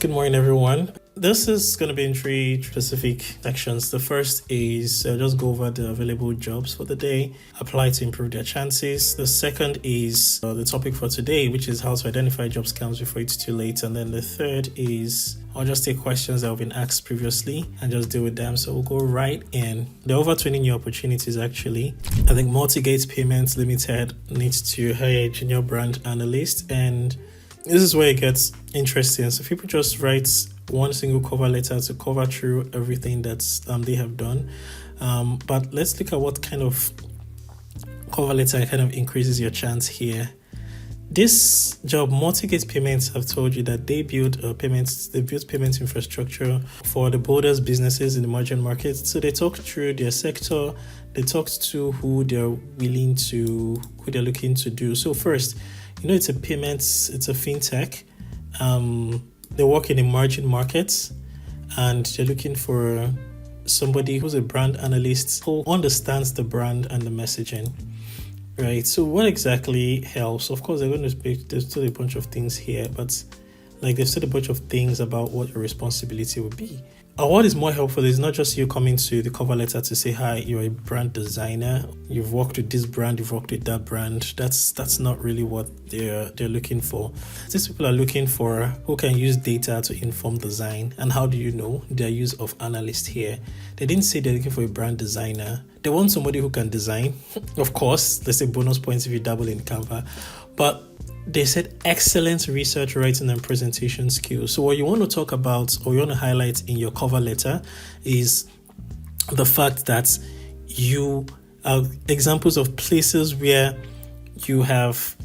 Good morning, everyone. This is going to be in three specific sections. The first is just go over the available jobs for the day, apply to improve their chances. The second is the topic for today, which is how to identify job scams before it's too late. And then the third is I'll just take questions that have been asked previously and just deal with them. So we'll go right in. There are over 20 new opportunities, actually. I think Multigate Payments Limited needs to hire a junior brand analyst, and this is where it gets interesting. So people just write one single cover letter to cover through everything that they have done. But let's look at what kind of cover letter kind of increases your chance here. This job, Multigate Payments, have told you that they built payments infrastructure for the boldest businesses in the emerging markets. So they talked through their sector, they talked to who they're looking to do. So first, it's a payments, it's a fintech. They work in emerging markets, and they're looking for somebody who's a brand analyst who understands the brand and the messaging. Right. So what exactly helps? Of course, they're going to speak. There's still a bunch of things here, but they've said a bunch of things about what your responsibility would be. What is more helpful is not just you coming to the cover letter to say, hi, you're a brand designer, you've worked with this brand, you've worked with that brand. That's not really what they're looking for. These people are looking for who can use data to inform design. And how do you know their use of analyst here? They didn't say they're looking for a brand designer. They want somebody who can design. Of course, let's say bonus points if you dabble in Canva. But they said excellent research writing and presentation skills. So what you want to talk about or you want to highlight in your cover letter is the fact that you have examples of places where you have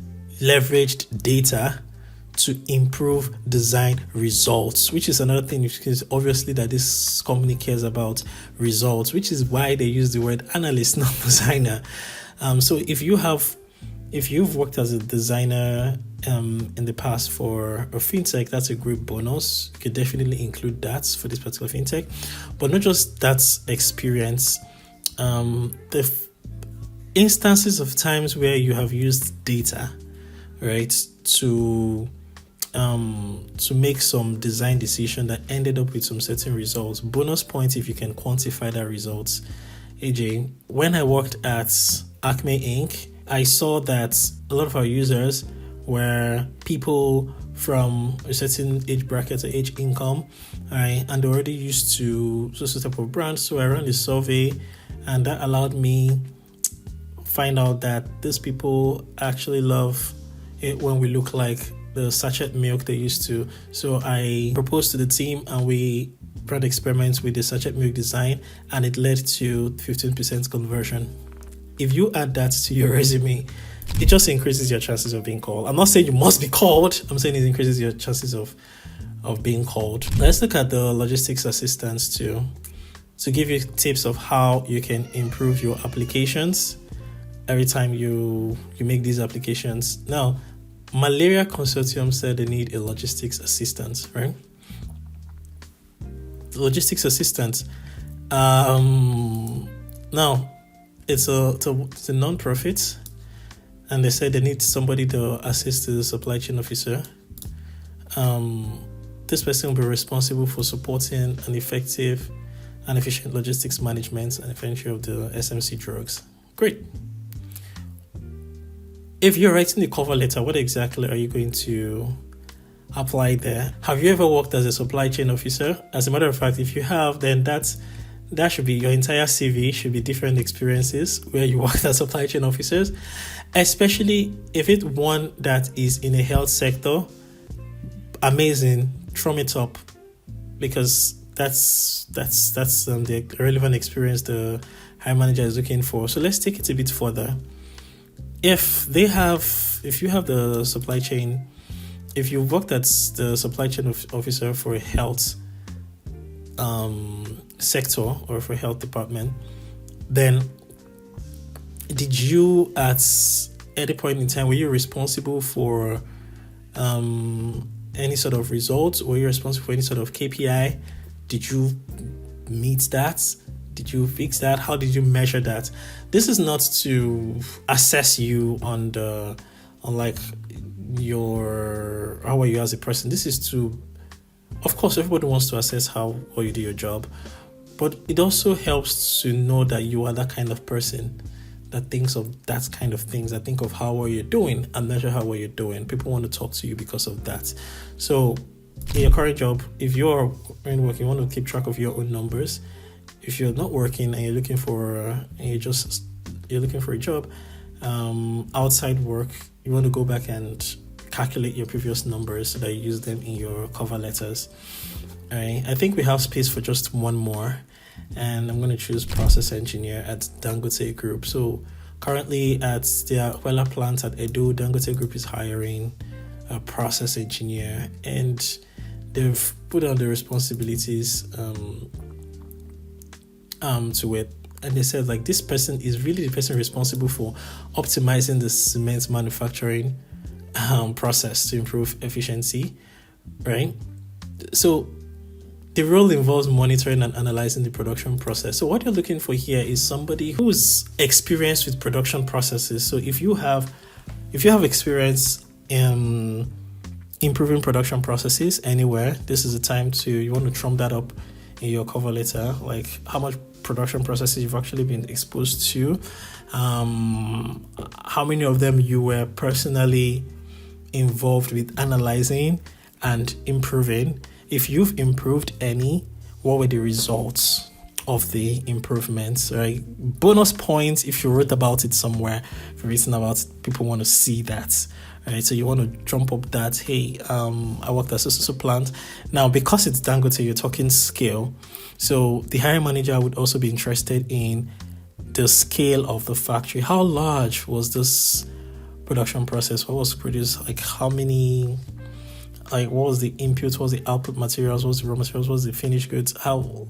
leveraged data to improve design results, which is another thing, because obviously that this company cares about results, which is why they use the word analyst, not designer. So if you've worked as a designer in the past for a fintech, that's a great bonus. You could definitely include that for this particular fintech. But not just that experience. The instances of times where you have used data, right, to make some design decision that ended up with some certain results. Bonus points if you can quantify that results. AJ, when I worked at Acme Inc., I saw that a lot of our users were people from a certain age bracket or age income, right? And they're already used to certain type of brands. So I ran a survey, and that allowed me find out that these people actually love it when we look like the sachet milk they used to. So I proposed to the team, and we ran experiments with the sachet milk design, and it led to 15% conversion. If you add that to your resume, it just increases your chances of being called. I'm not saying you must be called. I'm saying it increases your chances of being called. Let's look at the logistics assistants to give you tips of how you can improve your applications every time you make these applications. Now, Malaria Consortium said they need a logistics assistant, right? Logistics assistant. Now, it's a non-profit, and they said they need somebody to assist the supply chain officer. This person will be responsible for supporting an effective and efficient logistics management and eventually of the SMC drugs. Great. If you're writing the cover letter, what exactly are you going to apply there? Have you ever worked as a supply chain officer? As a matter of fact, if you have, then that should be your entire CV, should be different experiences where you worked as supply chain officers, especially if it's one that is in a health sector. Amazing, throw it up, because that's the relevant experience the hiring manager is looking for. So let's take it a bit further. If you have the supply chain, if you've worked as the supply chain officer for a health sector or for health department, then did you at any point in time, were you responsible for any sort of results? Were you responsible for any sort of KPI? Did you meet that? Did you fix that? How did you measure that? This is not to assess you on how are you as a person. This is to Of course, everybody wants to assess how well you do your job, but it also helps to know that you are that kind of person that thinks of that kind of things, that think of how well you're doing and measure how well you're doing. People want to talk to you because of that. So in your current job, if you're in work, you want to keep track of your own numbers. If you're not working and you're looking for a job outside work, you want to go back and calculate your previous numbers so that you use them in your cover letters. All right. I think we have space for just one more, and I'm going to choose process engineer at Dangote Group. So currently at their Wella plant at Edo, Dangote Group is hiring a process engineer, and they've put on the responsibilities to it. And they said, like, this person is really the person responsible for optimizing the cement manufacturing process to improve efficiency, right? So the role involves monitoring and analyzing the production process. So what you're looking for here is somebody who's experienced with production processes. So if you have experience in improving production processes anywhere, this is the time you want to trump that up in your cover letter, like how much production processes you've actually been exposed to, how many of them you were personally involved with analyzing and improving. If you've improved any, what were the results of the improvements, right? Bonus points if you wrote about it somewhere, if you're written about it, people want to see that, right? So you want to jump up that, hey, I worked at so plant. Now, because it's Dangote, you're talking scale. So the hiring manager would also be interested in the scale of the factory. How large was this production process? What was produced? Like how many, like what was the input, what was the output materials, what was the raw materials, what was the finished goods? What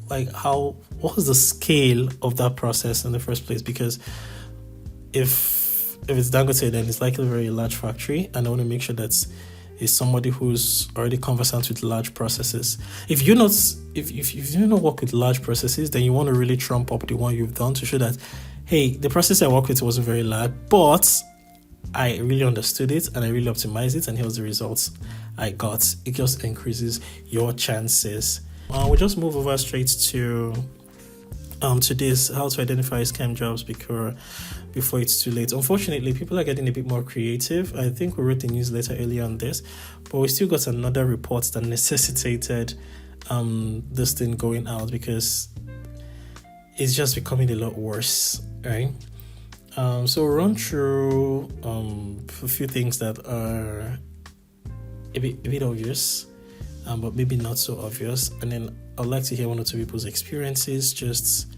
was the scale of that process in the first place? Because if it's Dangote, then it's likely a very large factory, and I want to make sure that is somebody who's already conversant with large processes. If you don't work with large processes, then you want to really trump up the one you've done to show that, hey, the process I worked with wasn't very large, but I really understood it and I really optimized it, and here's the results I got. It just increases your chances. We'll just move over straight to this, how to identify scam jobs before it's too late. Unfortunately, people are getting a bit more creative. I think we wrote a newsletter earlier on this, but we still got another report that necessitated this thing going out because it's just becoming a lot worse, right? So we'll run through a few things that are a bit obvious, but maybe not so obvious. And then I'd like to hear one or two people's experiences just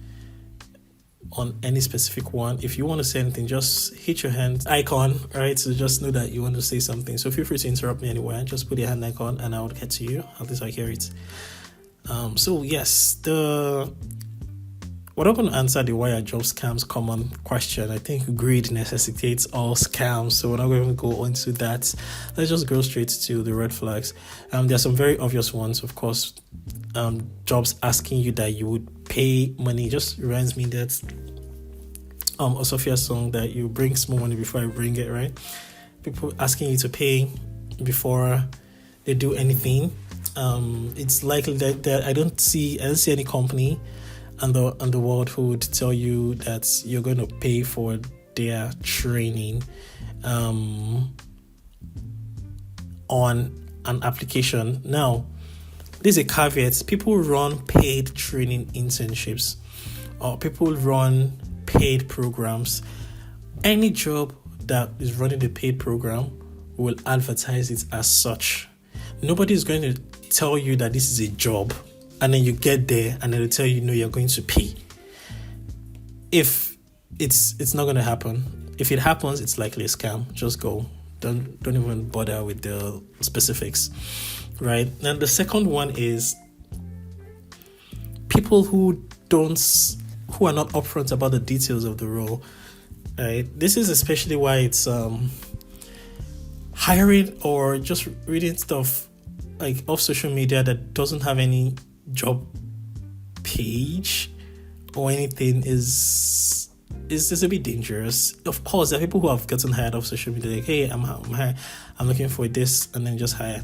on any specific one. If you want to say anything, just hit your hand icon, right? So just know that you want to say something. So feel free to interrupt me anywhere. Just put your hand icon and I'll get to you. At least I hear it. So yes, we're not going to answer the why are job scams common question. I think greed necessitates all scams, so we're not going to go into that. Let's just go straight to the red flags. There are some very obvious ones, of course. Jobs asking you that you would pay money. It just reminds me that a Sophia song that you bring small money before I bring it, right? People asking you to pay before they do anything. It's likely that I don't see any company and the world who would tell you that you're going to pay for their training on an application. Now, there's a caveat. People run paid training internships, or people run paid programs. Any job that is running a paid program will advertise it as such. Nobody is going to tell you that this is a job and then you get there and they'll tell you, no, you're going to pay. If it's not going to happen. If it happens, it's likely a scam. Just go. Don't even bother with the specifics, right? And the second one is people who are not upfront about the details of the role, right? This is especially why it's hiring or just reading stuff like off social media that doesn't have any job page or anything is a bit dangerous. Of course, there are people who have gotten hired off social media, like, hey, I'm looking for this, and then just hire.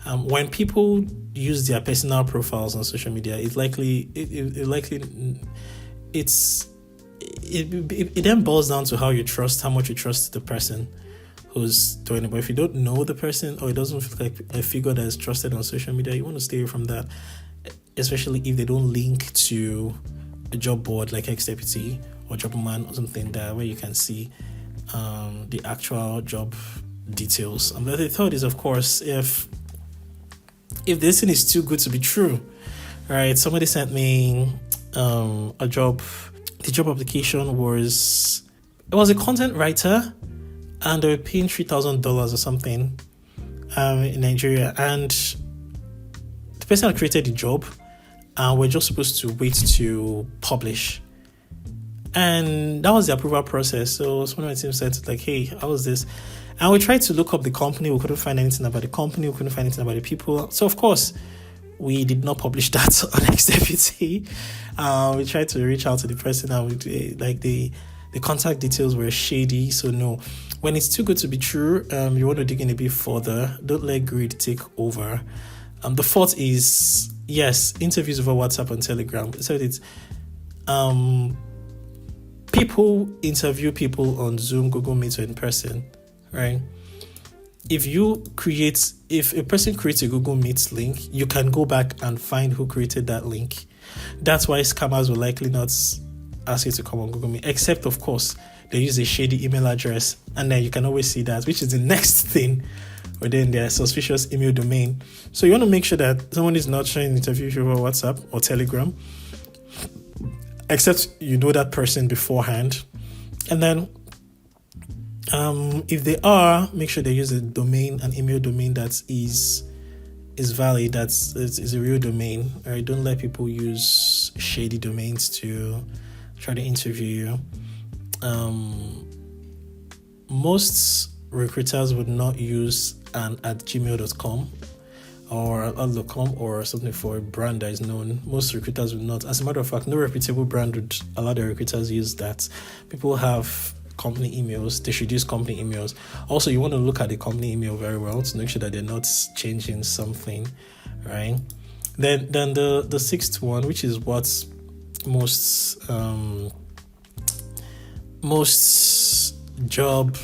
When people use their personal profiles on social media, it then boils down to how much you trust the person who's doing it. But if you don't know the person, or it doesn't feel like a figure that is trusted on social media, you want to stay away from that, especially if they don't link to a job board like XDeputy or Jobman or something there where you can see the actual job details. And the third is, of course, if this thing is too good to be true, right? Somebody sent me a job. The job application was a content writer, and they were paying $3,000 or something in Nigeria. And the person had created the job, and we're just supposed to wait to publish. And that was the approval process. So one of my team said, like, hey, how was this? And we tried to look up the company. We couldn't find anything about the company. We couldn't find anything about the people. So, of course, we did not publish that on XDeputy. We tried to reach out to the person, and the contact details were shady. So, no. When it's too good to be true, you want to dig in a bit further. Don't let greed take over. The fourth is, yes, interviews over WhatsApp and Telegram. So it's people interview people on Zoom, Google Meet, or in person, right? If a person creates a Google Meet link, you can go back and find who created that link. That's why scammers will likely not ask you to come on Google Meet, except, of course, they use a shady email address, and then you can always see that, which is the next thing within their suspicious email domain. So you want to make sure that someone is not trying to interview you over WhatsApp or Telegram, except you know that person beforehand. And then if they are, make sure they use a domain, an email domain that is valid, is a real domain. All right, don't let people use shady domains to try to interview you. Most recruiters would not use an @gmail.com or outlook.com or something for a brand that is known. Most recruiters would not. As a matter of fact, no reputable brand would allow the recruiters use that. People have company emails. They should use company emails. Also, you want to look at the company email very well to make sure that they're not changing something, right? Then the sixth one, which is what most job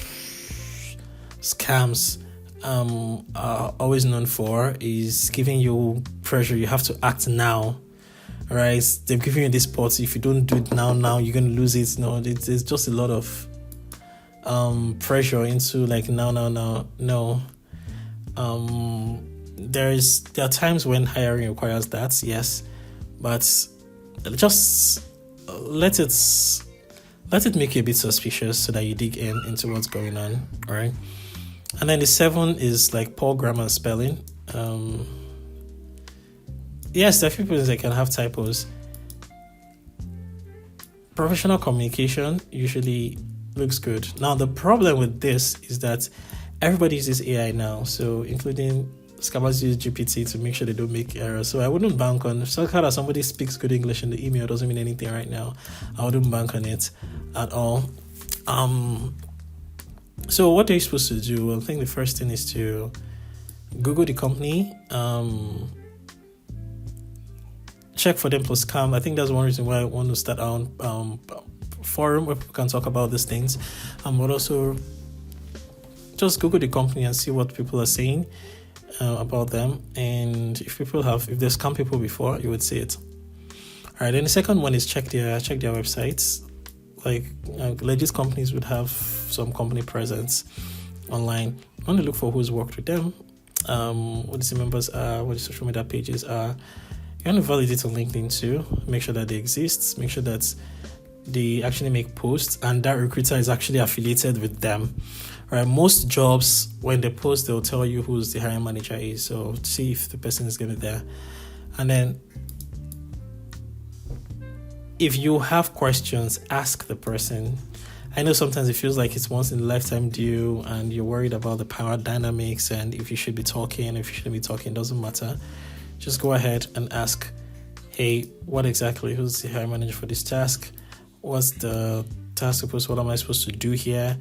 scams are always known for, is giving you pressure. You have to act now, right? They're giving you this spot. If you don't do it now you're going to lose it. No, it's just a lot of pressure into like now. No. There are times when hiring requires that, yes, but just let it make you a bit suspicious so that you dig into what's going on, all right? And then the 7 is like poor grammar and spelling. Yes, there are people that can have typos. Professional communication usually looks good. Now, the problem with this is that everybody uses AI now, so including scammers use GPT to make sure they don't make errors. So I wouldn't bank on, so that somebody speaks good English in the email doesn't mean anything right now. I wouldn't bank on it at all. So what are you supposed to do? Well, I think the first thing is to Google the company, check for them plus scam. I think that's one reason why I want to start our own forum where people can talk about these things. But also just Google the company and see what people are saying about them. And if they scam people before, you would see it. All right. Then the second one is check their websites. Like legit companies would have some company presence online. You want to look for who's worked with them, what the team members are, what the social media pages are. You want to validate on LinkedIn too. Make sure that they exist. Make sure that they actually make posts and that recruiter is actually affiliated with them. Right? Most jobs, when they post, they'll tell you who's the hiring manager is. So see if the person is going to be there. And then if you have questions, ask the person. I know sometimes it feels like it's once in a lifetime deal and you're worried about the power dynamics and if you should be talking, if you shouldn't be talking, doesn't matter. Just go ahead and ask, hey, who's the hiring manager for this task? What's the task supposed? What am I supposed to do here?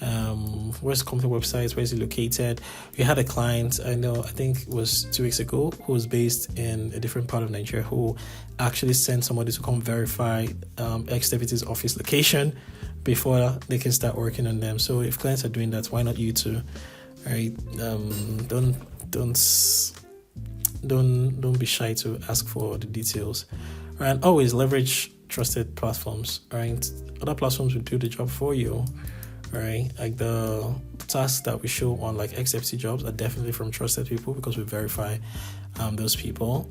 Where's the company website, where is it located. We had a client, I think it was 2 weeks ago, who was based in a different part of Nigeria, who actually sent somebody to come verify XDeputy's office location before they can start working on them. So if clients are doing that, why not you too? Right? Don't be shy to ask for the details. Right? And always leverage trusted platforms. Right? Other platforms will do the job for you. Right? Like the tasks that we show on like XDeputy jobs are definitely from trusted people because we verify those people.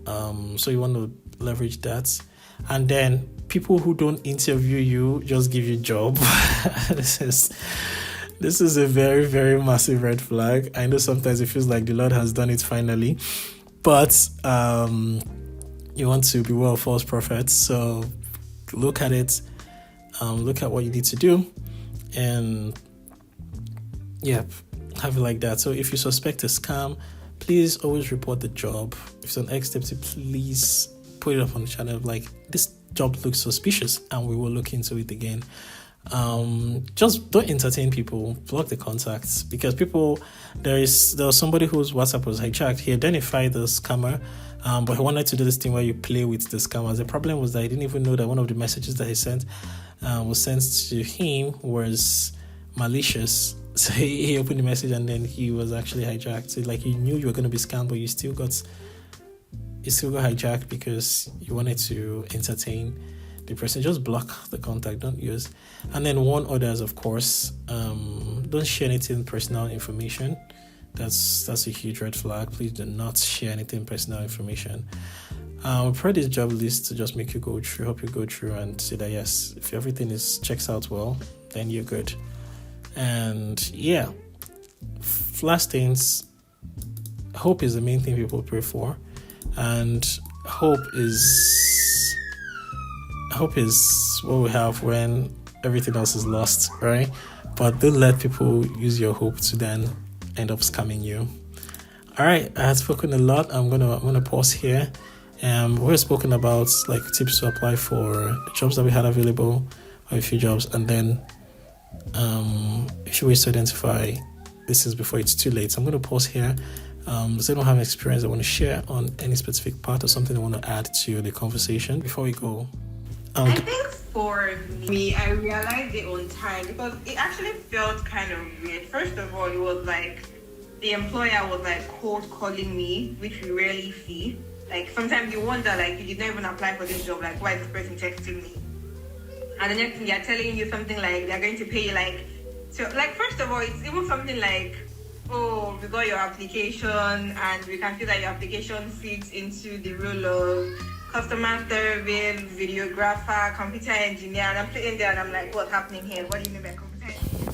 So you want to leverage that. And then people who don't interview you just give you a job. This is a very, very massive red flag. I know sometimes it feels like the Lord has done it finally, but you want to be well false prophets. So look at it, look at what you need to do, and have it like that. So if you suspect a scam, please always report the job. If it's an XDeputy, please put it up on the channel like, this job looks suspicious and we will look into it again. Just don't entertain people, block the contacts, because there was somebody whose WhatsApp was hijacked. He identified the scammer, but he wanted to do this thing where you play with the scammers. The problem was that he didn't even know that one of the messages that he sent was sent to him was malicious. So he opened the message and then he was actually hijacked. So like, you knew you were going to be scammed, but you still got hijacked because you wanted to entertain the person. Just block the contact, don't use. And then warn others, of course. Don't share anything personal information. That's a huge red flag. Please do not share anything personal information. We pray this job list to just make you go through, help you go through and say that yes, if everything checks out well, then you're good. And last things, hope is the main thing people pray for. And hope is what we have when everything else is lost, right? But don't let people use your hope to then end up scamming you. All right, I have spoken a lot. I'm gonna pause here. We've spoken about like tips to apply for the jobs that we had available, or a few jobs, and then if you wish to identify this is before it's too late. So I'm going to pause here. Does anyone have an experience I want to share on any specific part or something I want to add to the conversation before we go? I think for me, I realized it on time because it actually felt kind of weird. First of all, it was like the employer was like cold calling me, which we rarely see. Like sometimes you wonder, like, you did not even apply for this job, like why is this person texting me? And the next thing they're telling you something like they're going to pay you like, so like first of all, it's even something like, oh, we got your application and we can see that your application fits into the role of customer service, videographer, computer engineer. And I'm sitting there and I'm like, what's happening here? What do you mean by computer engineer?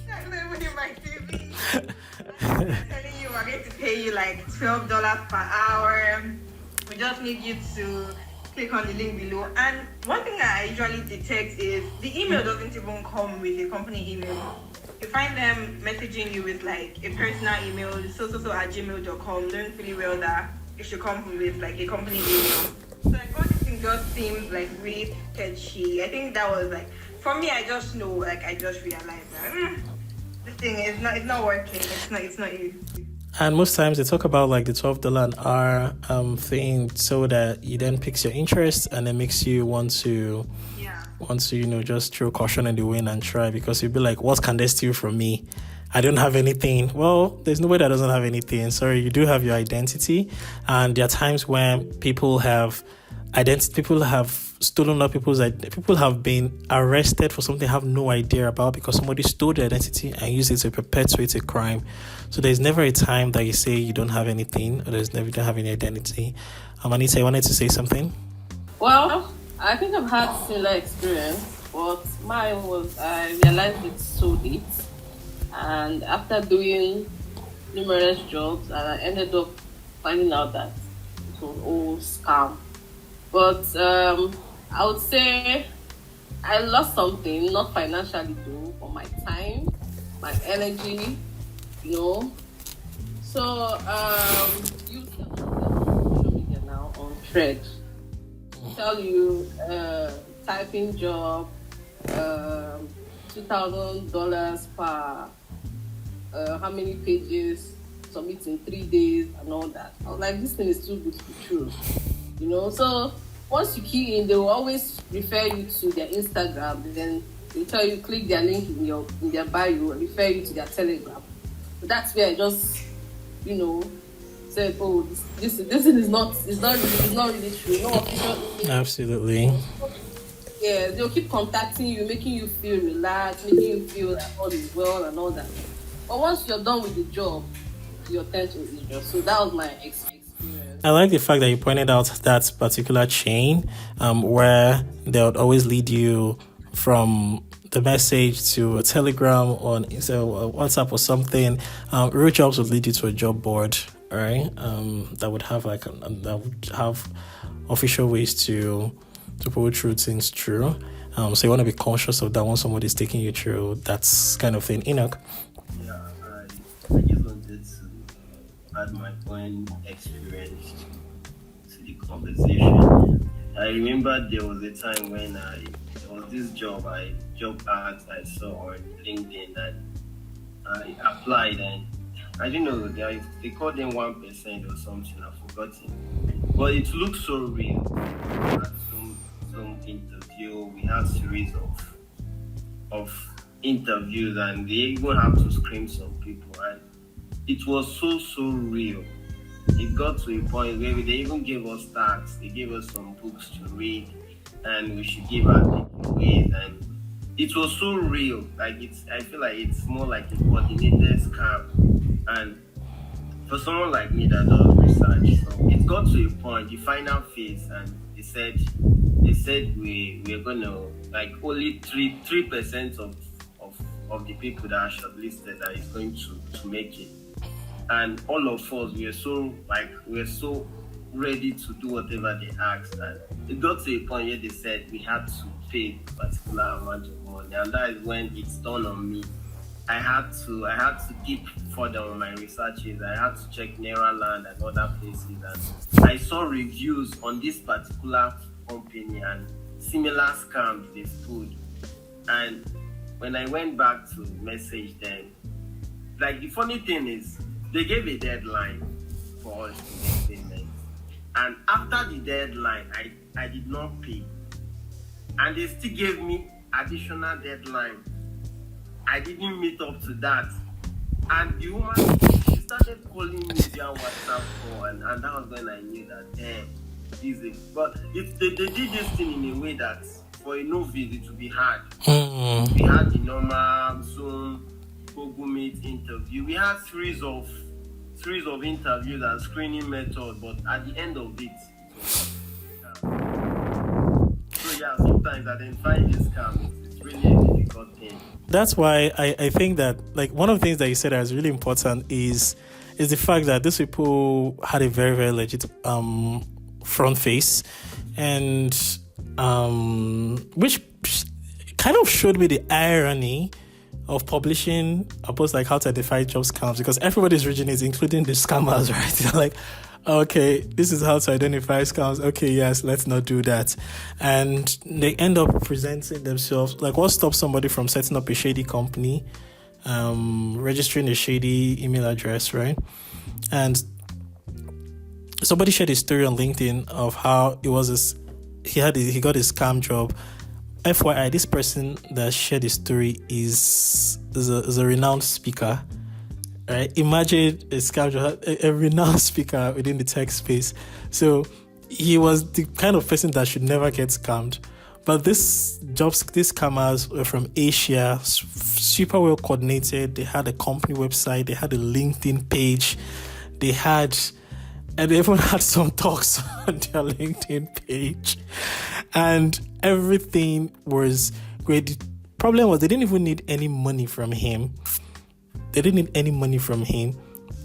That's not even in my CV. I'm telling you, we're going to pay you like $12 per hour. We just need you to click on the link below. And one thing that I usually detect is the email doesn't even come with a company email. You find them messaging you with like a personal email, so@gmail.com, knowing fully well that it should come with like a company email. So like all these things just seems like really sketchy. I think that was like, for me, I just know, like I just realized that this thing is not working. It's not you. And most times they talk about like the $12 an hour thing, so that it then picks your interest and it makes you want to just throw caution in the wind and try, because you'll be like, what can they steal from me? I don't have anything. Well, there's nobody that doesn't have anything. Sorry, you do have your identity, and there are times when people have stolen up people have been arrested for something they have no idea about because somebody stole their identity and used it to perpetuate a crime. So there's never a time that you say you don't have anything, or you don't have any identity. Anita, you wanted to say something? Well, I think I've had similar experience, but mine was, I realized it so late. And after doing numerous jobs, and I ended up finding out that it was all scam. But I would say I lost something, not financially though, but my time, my energy, So use social media now on Thread. Tell you typing job, $2,000 per how many pages, submit in 3 days, and all that. I was like, this thing is too good to be true, you know. So once you key in, they will always refer you to their Instagram, and then they tell you click their link in their bio, and refer you to their Telegram. So that's where I just, you know, said, oh, this thing is not really true. No official. Absolutely. Yeah, they'll keep contacting you, making you feel relaxed, making you feel that all is well and all that. But once you're done with the job, your attention is just. So that was my experience. I like the fact that you pointed out that particular chain where they would always lead you from the message to a Telegram or WhatsApp or something. Real Jobs would lead you to a job board, right? That would have official ways to put through things through. So you want to be conscious of that when somebody's taking you through that kind of thing. Enoch? Yeah, I just wanted to add my own experience to the conversation. I remember there was a time when there was this job ads I saw on LinkedIn, and I applied, and I didn't know they called them 1% or something. I've forgotten, but it looked so real. We had some interview. We had series of interviews, and they even have to screen some people, and it was so real. It got to a point where they even gave us tasks. They gave us some books to read, and we should give our takeaways, and it was so real. Like I feel like it's more like a coordinated scam. And for someone like me that does research, so it got to a point, the final phase, and they said we're gonna, like, only 3% of the people that are shortlisted that is going to make it. And all of us, we're so ready to do whatever they asked, and it got to a point where they said we had to pay a particular amount of money, and that is when it's dawned on me. I had to keep further on my researches. I had to check Nairaland and other places, and I saw reviews on this particular company and similar scams they pulled. And when I went back to message them, like, the funny thing is, they gave a deadline for us to make payments. And after the deadline, I did not pay. And they still gave me additional deadline. I didn't meet up to that. And the woman, she started calling me via WhatsApp call, and that was when I knew that, damn, easy. But they did this thing in a way that for a novice it would be hard. We had the normal Zoom, Google Meet interview. We had series of interviews and screening method, but at the end of it was so yeah, sometimes identifying this scam is really a difficult thing. That's why I think that, like, one of the things that you said that is really important is the fact that these people had a very, very legit front face, and which kind of showed me the irony of publishing a post like how to identify job scams, because everybody's reading it, including the scammers, right? They're like, okay, this is how to identify scams. Okay, yes, let's not do that. And they end up presenting themselves. Like, what stops somebody from setting up a shady company, registering a shady email address, right? And somebody shared a story on LinkedIn of how it was he got a scam job. FYI, this person that shared the story is a renowned speaker. Right? Imagine a scam job, a renowned speaker within the tech space. So he was the kind of person that should never get scammed. But these scammers were from Asia, super well coordinated. They had a company website, they had a LinkedIn page, and they even had some talks on their LinkedIn page. And everything was great. The problem was they didn't even need any money from him.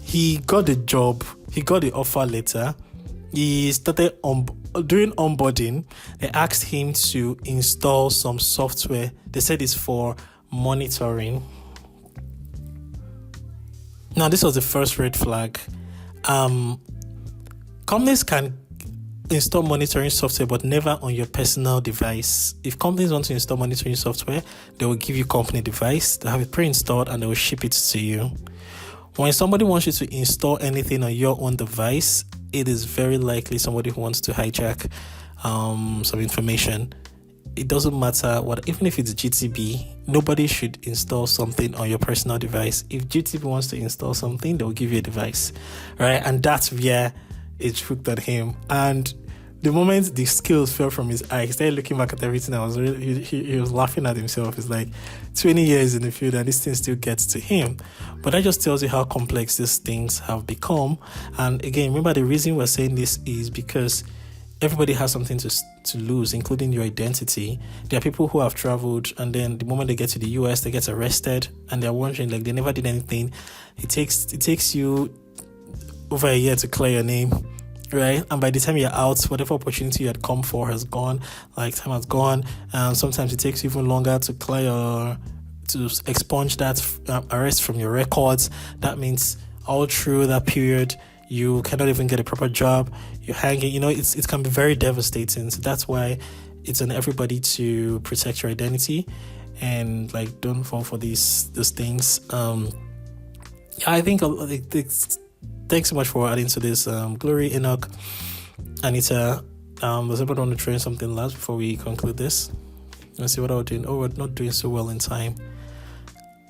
He got the job. He got the offer letter. He started during onboarding. They asked him to install some software. They said it's for monitoring. Now, this was the first red flag. Companies can install monitoring software, but never on your personal device. If companies want to install monitoring software, they will give you company device, they have it pre-installed, and they will ship it to you. When somebody wants you to install anything on your own device, it is very likely somebody who wants to hijack some information. It doesn't matter what, even if it's GTB, nobody should install something on your personal device. If GTB wants to install something, they'll give you a device, right? And that's where it looked at him. And the moment the scales fell from his eye, he started looking back at everything. He was laughing at himself. It's like 20 years in the field and this thing still gets to him. But that just tells you how complex these things have become. And again, remember, the reason we're saying this is because everybody has something to lose, including your identity. There are people who have traveled and then the moment they get to the US, they get arrested and they're wondering, like, they never did anything. It takes you over a year to clear your name, right? And by the time you're out, whatever opportunity you had come for has gone, like time has gone. Sometimes it takes you even longer to clear to expunge that arrest from your records. That means all through that period, you cannot even get a proper job. You're hanging, it can be very devastating. So that's why it's on everybody to protect your identity and like don't fall for these things. I think thanks so much for adding to this. Glory, Enoch, Anita. Does everyone want to try something last before we conclude this? Let's see what I'm doing. Oh, we're not doing so well in time.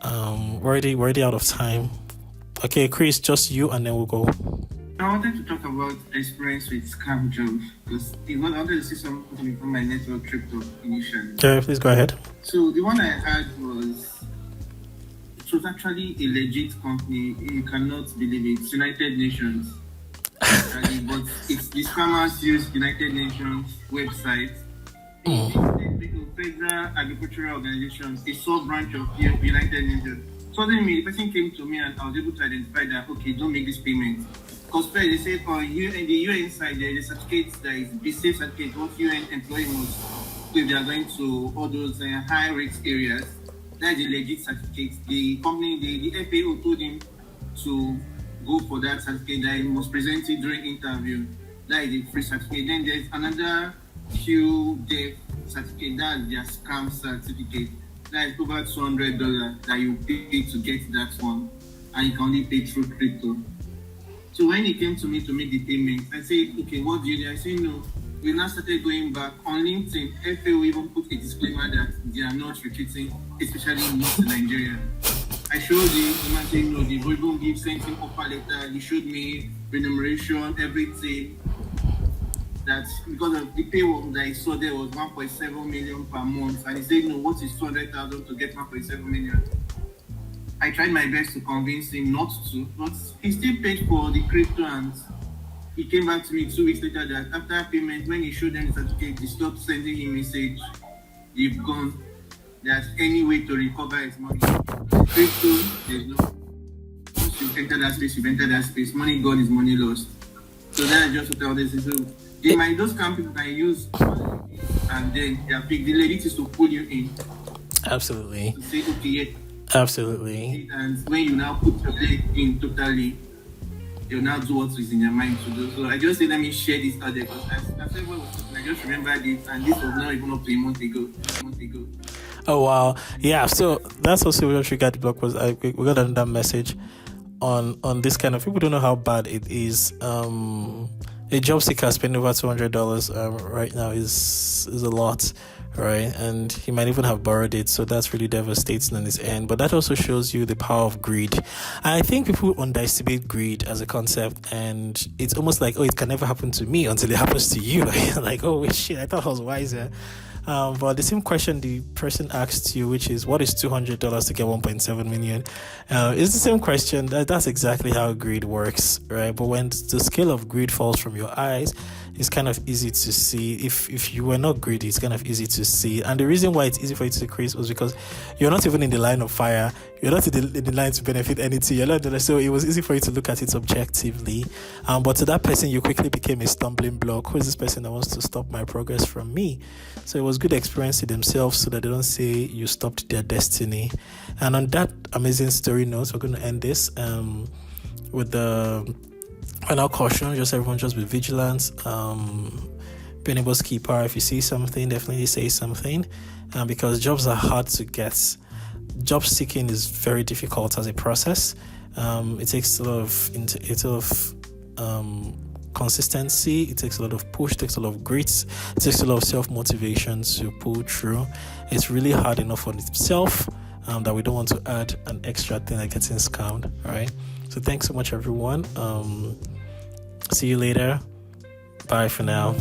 We're already out of time. Okay, Chris, just you, and then we'll go. I wanted to talk about experience with scam jobs because I wanted to see something from my network crypto initially. Okay, please go ahead. So the one I had it was actually a legit company. You cannot believe it. United Nations. Actually, but the scammers use United Nations website. Federal Agricultural Organization, a sub-branch of United Nations. Suddenly, the person came to me and I was able to identify that, okay, don't make this payment. Because they said in the UN side, there is a certificate that is the safe certificate of UN employees if they are going to all those high-risk areas. That is a legit certificate. The company, the FAO told him to go for that certificate that he must present it during interview. That is a free certificate. Then there's another QDEF certificate, that's their scam certificate. That is over $200 that you pay to get that one, and you can only pay through crypto. So when he came to me to make the payment, I said, okay, what do you do? I said, no. We now started going back on LinkedIn. FAO even put a disclaimer that they are not recruiting, especially not in Nigeria. I showed him, and I said, no, they will even give something offer letter. He showed me remuneration, everything. That because of the payroll that I saw there was 1.7 million per month, and he said, no, what is 200,000 to get 1.7 million? I tried my best to convince him not to, but he still paid for the crypto, and he came back to me 2 weeks later that after payment, when he showed them the certificate, they stopped sending him message. They've gone. There's any way to recover his money. Crypto, there's no. Once you've entered that space, money gone is money lost. So that's just what I wanted to do. Those kind of people can use and then they are big. The lady is to pull you in. Absolutely. To say, okay, yeah. Absolutely. And when you now put your leg in totally, you'll now do what is in your mind to do. So I just say, let me share this out there because I just remembered it, and this was not even up to a month ago. Oh, wow. Yeah, so that's also what triggered the blog post. We got another message on this kind of, people don't know how bad it is. A job seeker spending over $200 right now is a lot, right? And he might even have borrowed it, so that's really devastating on his end. But that also shows you the power of greed. And I think people underestimate greed as a concept, and it's almost like, oh, it can never happen to me until it happens to you. Like, oh, wait, shit, I thought I was wiser. But the same question the person asked you, which is, what is $200 to get 1.7 million? It's the same question. That's exactly how greed works, right? But when the scale of greed falls from your eyes, it's kind of easy to see. If you were not greedy, it's kind of easy to see. And the reason why it's easy for you to decrease was because you're not even in the line of fire. You're not in the line to benefit anything. You're not, so it was easy for you to look at it objectively. But to that person, you quickly became a stumbling block. Who is this person that wants to stop my progress from me? So it was good experience to themselves so that they don't say you stopped their destiny. And on that amazing story note, we're going to end this with the final caution. Just everyone, just be vigilant. your neighbor's keeper. If you see something, definitely say something, because jobs are hard to get. Job seeking is very difficult as a process. It takes a lot of consistency. It takes a lot of push. It takes a lot of grit. It takes a lot of self-motivation to pull through. It's really hard enough on itself that we don't want to add an extra thing like getting scammed. All right. So thanks so much, everyone. See you later. Bye for now.